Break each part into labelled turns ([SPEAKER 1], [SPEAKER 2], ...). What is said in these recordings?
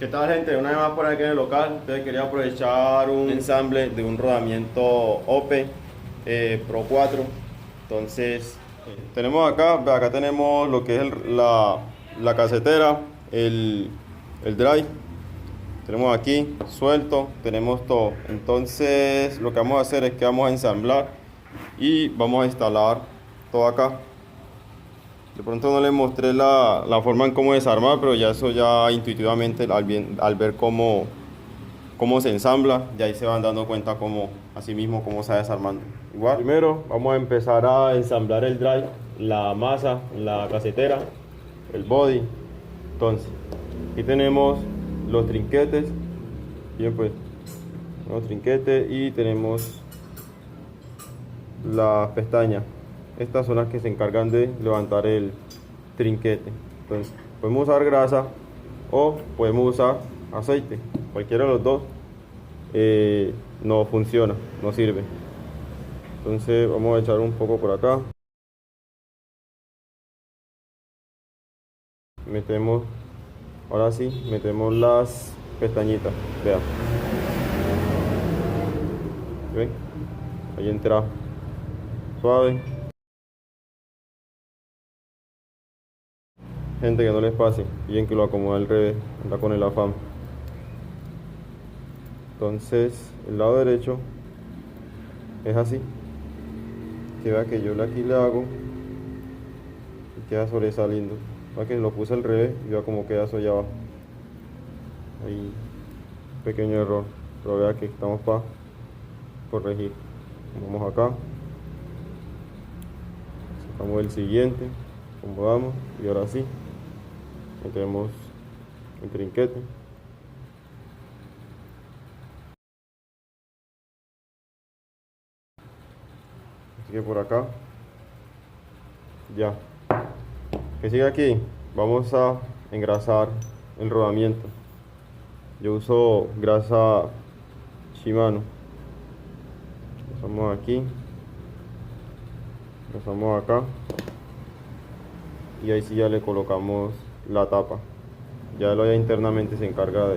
[SPEAKER 1] ¿Qué tal, gente? Una vez más por aquí en el local. Entonces quería aprovechar un ensamble de un rodamiento OPE Pro 4. Entonces tenemos acá tenemos lo que es la casetera, el drive. Tenemos aquí suelto, tenemos todo. Entonces lo que vamos a hacer es que vamos a ensamblar y vamos a instalar todo acá. De pronto no les mostré la forma en cómo desarmar, pero ya eso ya intuitivamente al ver cómo se ensambla, ya ahí se van dando cuenta así mismo cómo se va desarmando. Igual, primero vamos a empezar a ensamblar el drive, la masa, la casetera, el body. Entonces, aquí tenemos los trinquetes, bien pues, los trinquetes y tenemos las pestañas. Estas son las que se encargan de levantar el trinquete. Entonces podemos usar grasa o podemos usar aceite, cualquiera de los dos no funciona, no sirve. Entonces vamos a echar un poco por acá, metemos, ahora sí metemos las pestañitas, vean, ¿ven? Ahí entra suave. Gente, que no les pase, bien que lo acomoda al revés, anda con el afán. Entonces el lado derecho es así, que vea que yo aquí le hago y queda sobresaliendo. Para que lo puse al revés y vea cómo queda eso allá abajo. Ahí, pequeño error, pero vea que estamos para corregir. Vamos acá, sacamos el siguiente, acomodamos y ahora sí metemos el trinquete. Así que por acá ya. Que sigue aquí, vamos a engrasar el rodamiento. Yo uso grasa Shimano. Pasamos aquí, pasamos acá y ahí sí ya le colocamos la tapa. Ya lo ya internamente se encarga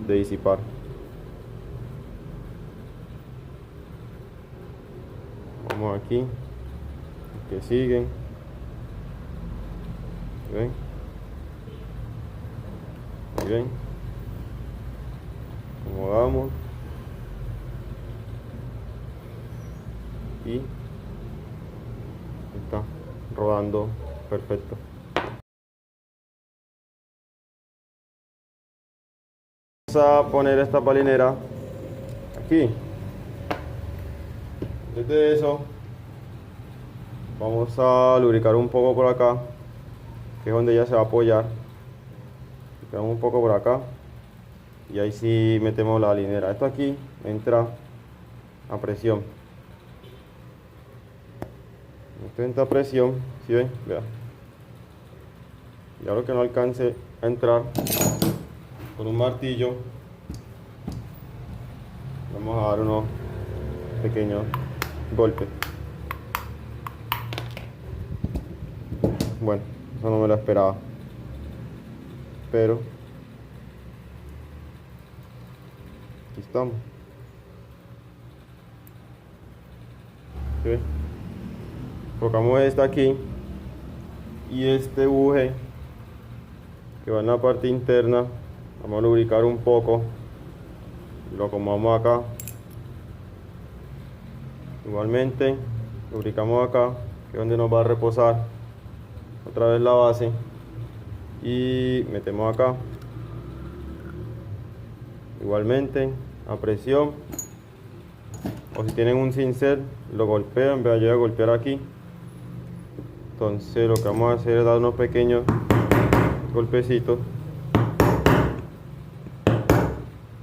[SPEAKER 1] de disipar. Vamos aquí, que siguen. ¿Ven? Muy bien. Acomodamos. Y está rodando perfecto. Vamos a poner esta palinera aquí. Desde eso vamos a lubricar un poco por acá, que es donde ya se va a apoyar. Lubricamos un poco por acá y ahí sí metemos la linera. Esto aquí entra a presión. Esto entra a presión, ¿sí ven? Vea. Y ahora que no alcance a entrar con un martillo, vamos a dar unos pequeños golpes. Bueno, eso no me lo esperaba, pero aquí estamos. ¿Sí ven? Colocamos esta aquí y este buje que va en la parte interna, vamos a lubricar un poco y lo acomodamos acá. Igualmente lubricamos acá, que es donde nos va a reposar otra vez la base, y metemos acá igualmente a presión, o si tienen un cincel lo golpean. Vean, yo voy a golpear aquí. Entonces lo que vamos a hacer es dar unos pequeños golpecitos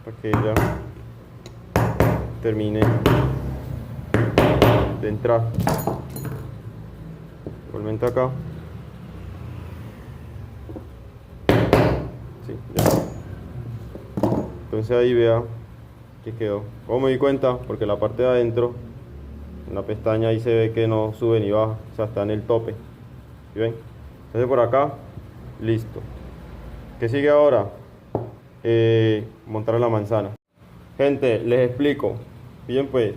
[SPEAKER 1] para que ya termine de entrar. Igualmente acá. Sí, ya. Entonces ahí vea que quedó. ¿Cómo me di cuenta? Porque la parte de adentro, en la pestaña, ahí se ve que no sube ni baja, o sea, está en el tope. ¿Sí ven? Entonces por acá, listo. ¿Qué sigue ahora? montar la manzana. Gente, les explico. Bien, pues,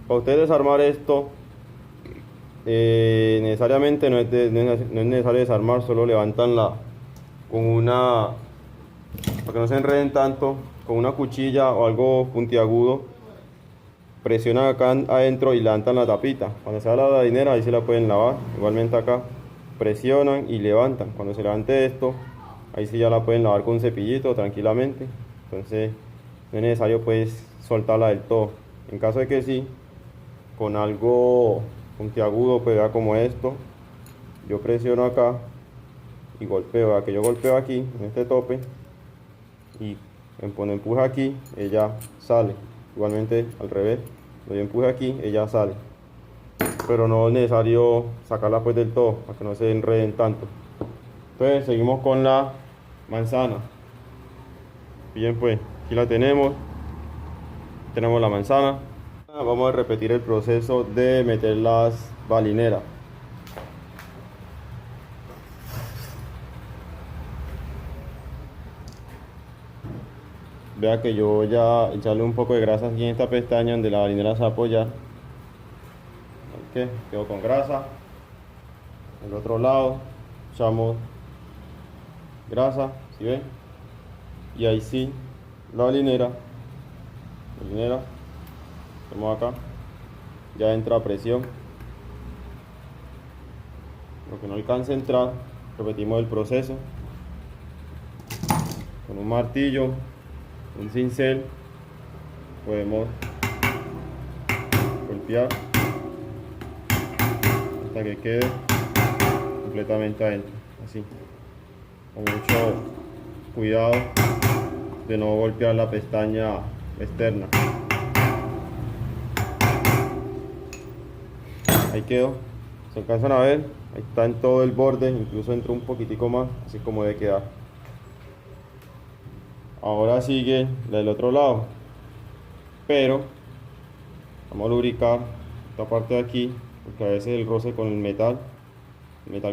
[SPEAKER 1] para ustedes desarmar esto, necesariamente no es necesario desarmar, solo levantan con una, para que no se enreden tanto, con una cuchilla o algo puntiagudo, presionan acá adentro y levantan la tapita. Cuando se da la harinera, ahí se la pueden lavar. Igualmente acá, presionan y levantan. Cuando se levante esto, ahí sí ya la pueden lavar con un cepillito tranquilamente. Entonces, no es necesario pues soltarla del todo. En caso de que sí, con algo puntiagudo, pues vea como esto, yo presiono acá y golpeo, vea que yo golpeo aquí en este tope y cuando empuja aquí, ella sale. Igualmente al revés, cuando yo empuje aquí, ella sale. Pero no es necesario sacarla pues del todo, para que no se enreden tanto. Entonces seguimos con la manzana. Bien, pues aquí la tenemos la manzana. Vamos a repetir el proceso de meter las balineras. Vea que yo voy a echarle un poco de grasa aquí en esta pestaña donde la balinera se va a apoyar. Ok, quedo con grasa. El otro lado echamos grasa, ¿sí ven? Y ahí sí, la balinera, tenemos acá, ya entra a presión. Lo que no alcance a entrar, repetimos el proceso con un martillo, un cincel, podemos golpear hasta que quede completamente adentro, así, con mucho cuidado de no golpear la pestaña externa. Ahí quedó, se alcanzan a ver, ahí está en todo el borde, incluso entró un poquitico más, así como debe quedar. Ahora sigue la del otro lado, pero vamos a lubricar esta parte de aquí, porque a veces el roce con el metal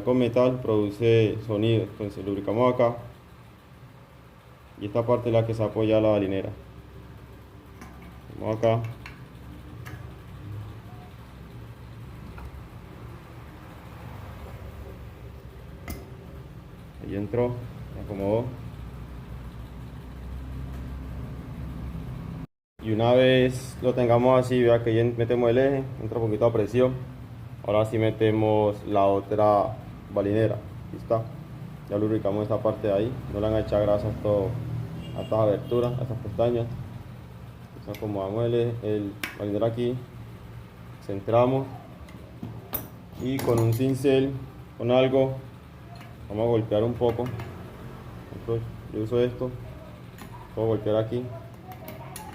[SPEAKER 1] con metal produce sonido. Entonces lubricamos acá y esta parte es la que se apoya a la balinera. Vamos acá, ahí entró, se acomodó. Y una vez lo tengamos así, vea que ya metemos el eje, entra un poquito a presión. Ahora sí metemos la otra balinera. Aquí está. Ya lubricamos esta parte de ahí. No le van a echar grasa a estas aberturas, a estas pestañas. Entonces acomodamos el balinera aquí. Centramos. Y con un cincel, con algo, vamos a golpear un poco. Entonces, yo uso esto. Puedo golpear aquí.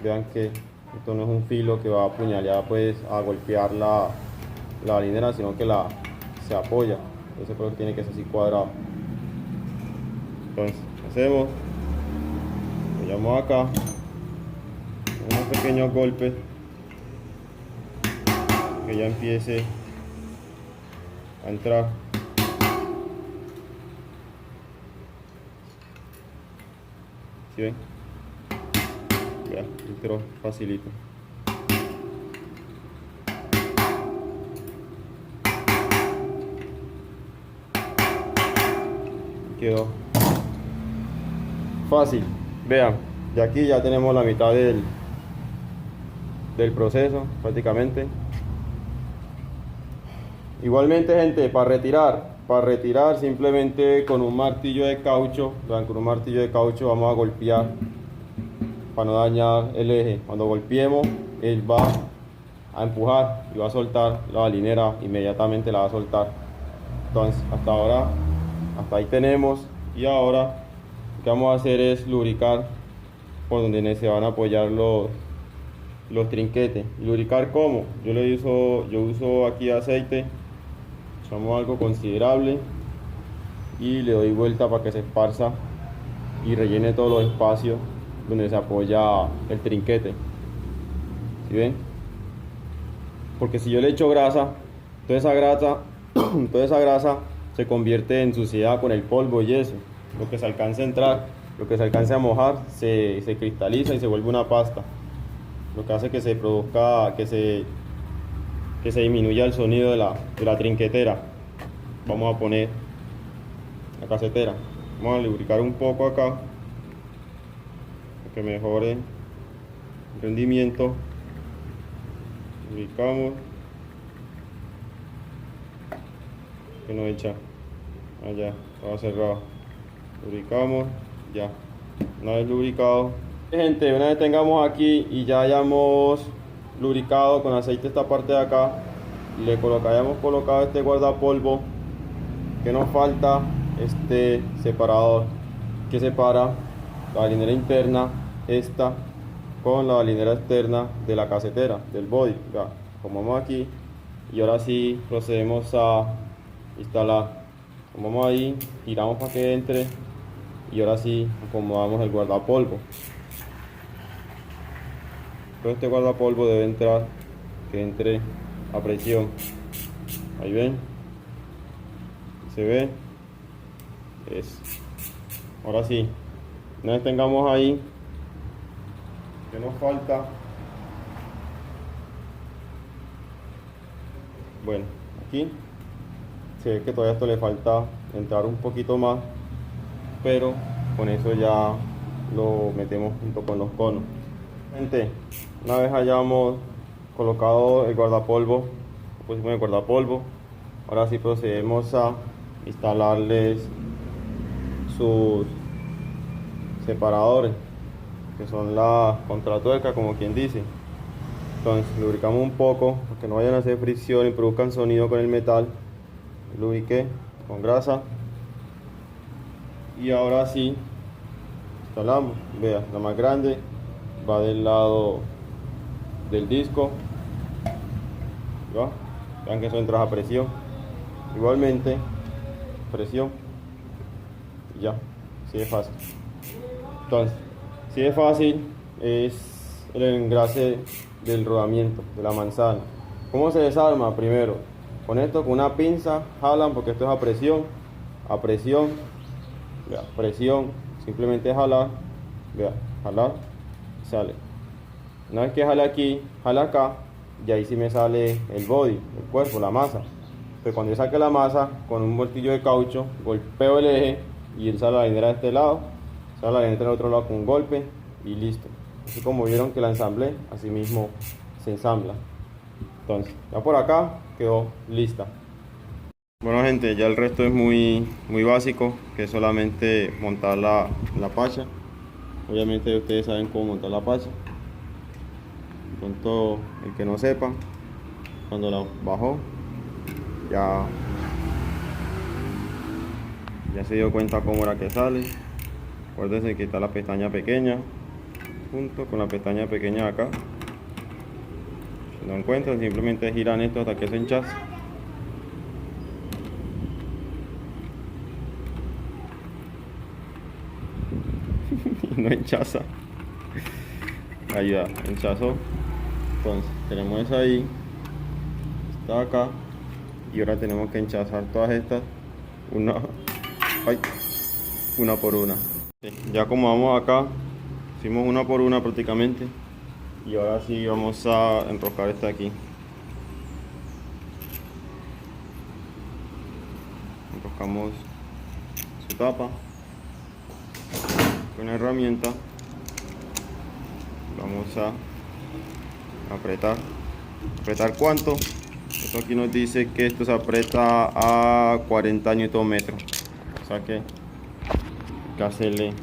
[SPEAKER 1] Vean que esto no es un filo que va a apuñalar pues a golpear la balinera, sino que se apoya. Entonces por eso tiene que ser así cuadrado. Entonces hacemos, apoyamos acá, unos pequeños golpes, que ya empiece a entrar. ¿Sí ven? Ya, entró facilito. Quedó fácil. Vean, de aquí ya tenemos la mitad del proceso prácticamente. Igualmente, gente, para retirar simplemente con un martillo de caucho. Vean, con un martillo de caucho vamos a golpear para no dañar el eje. Cuando golpeemos, él va a empujar y va a soltar la balinera, inmediatamente la va a soltar. Entonces hasta ahí tenemos. Y ahora lo que vamos a hacer es lubricar por donde se van a apoyar los trinquetes. ¿Lubricar cómo? Yo uso aquí aceite, echamos algo considerable y le doy vuelta para que se esparza y rellene todos los espacios donde se apoya el trinquete. ¿Sí ven? Porque si yo le echo grasa, toda esa grasa se convierte en suciedad con el polvo y eso. Lo que se alcanza a entrar lo que se alcance a mojar se cristaliza y se vuelve una pasta, lo que hace que se produzca, que se disminuya el sonido de la trinquetera. Vamos a poner la casetera, vamos a lubricar un poco acá para que mejore el rendimiento. Lubricamos, que no echa allá, estaba cerrado. Lubricamos, ya, una vez lubricado. Gente, una vez tengamos aquí y ya hayamos lubricado con aceite esta parte de acá, le hayamos colocado este guardapolvo, que nos falta este separador que separa la balinera interna esta con la balinera externa de la casetera, del body. Ya, acomodamos aquí y ahora sí procedemos a instalar. Vamos ahí, giramos para que entre y ahora sí acomodamos el guardapolvo. Todo este guardapolvo debe entrar, que entre a presión. Ahí ven, se ve. Ahora sí, una vez tengamos ahí, que nos falta, bueno, aquí se ve que todavía esto le falta entrar un poquito más, pero con eso ya lo metemos junto con los conos. Gente, una vez hayamos colocado el guardapolvo, pusimos el guardapolvo, ahora sí procedemos a instalarles sus separadores, que son las contratuercas, como quien dice. Entonces lubricamos un poco para que no vayan a hacer fricción y produzcan sonido con el metal. Lubriqué con grasa y ahora sí instalamos. Vean, la más grande va del lado del disco. ¿Va? Vean que eso entra a presión, igualmente presión y ya, así de fácil. Entonces, así de fácil es el engrase del rodamiento de la manzana. ¿Cómo se desarma? Primero, con esto, con una pinza, jalan, porque esto es a presión, vea, presión, simplemente jalar, vea, jalar, sale. Una vez que jale aquí, jala acá, y ahí sí me sale el body, el cuerpo, la masa. Entonces cuando yo saque la masa, con un voltillo de caucho, golpeo el eje y él sale la balinera de este lado, sale la balinera del otro lado con un golpe y listo. Así como vieron que la ensamblé, así mismo se ensambla. Entonces, ya por acá quedó lista. Bueno gente, ya el resto es muy básico, que es solamente montar la pacha. Obviamente ustedes saben cómo montar la pacha. Con todo el que no sepa, cuando la bajó ya se dio cuenta cómo era que sale. Acuérdense que está la pestaña pequeña junto con la pestaña pequeña acá. Si no encuentran, simplemente giran esto hasta que se enchace. Y no enchaza. Ahí ya, enchazó. Entonces tenemos esa ahí, está acá, y ahora tenemos que enchazar todas estas una por una. Ya como vamos acá, hicimos una por una prácticamente, y ahora sí vamos a enroscar esta aquí. Enroscamos su tapa con la herramienta. Vamos a apretar. ¿Apretar cuánto? Esto aquí nos dice que esto se aprieta a 40 Nm. O sea que hay que hacerle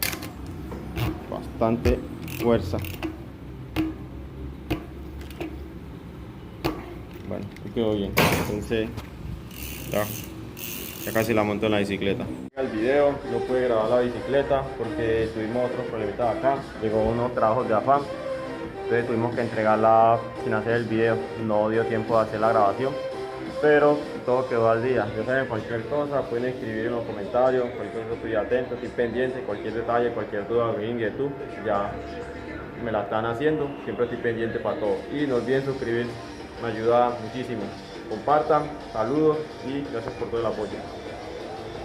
[SPEAKER 1] bastante fuerza. Bueno, quedó bien. Entonces ya casi la monto en la bicicleta. El video no pude grabar la bicicleta porque tuvimos otros problemitas acá. Llegó unos trabajos de afán. Entonces tuvimos que entregarla sin hacer el video, no dio tiempo de hacer la grabación, pero todo quedó al día. Ya saben, cualquier cosa pueden escribir en los comentarios, cualquier cosa estoy atento, estoy pendiente, cualquier detalle, cualquier duda, cualquier inquietud, ya me la están haciendo, siempre estoy pendiente para todo. Y no olviden suscribirse, me ayuda muchísimo. Compartan, saludos y gracias por todo el apoyo.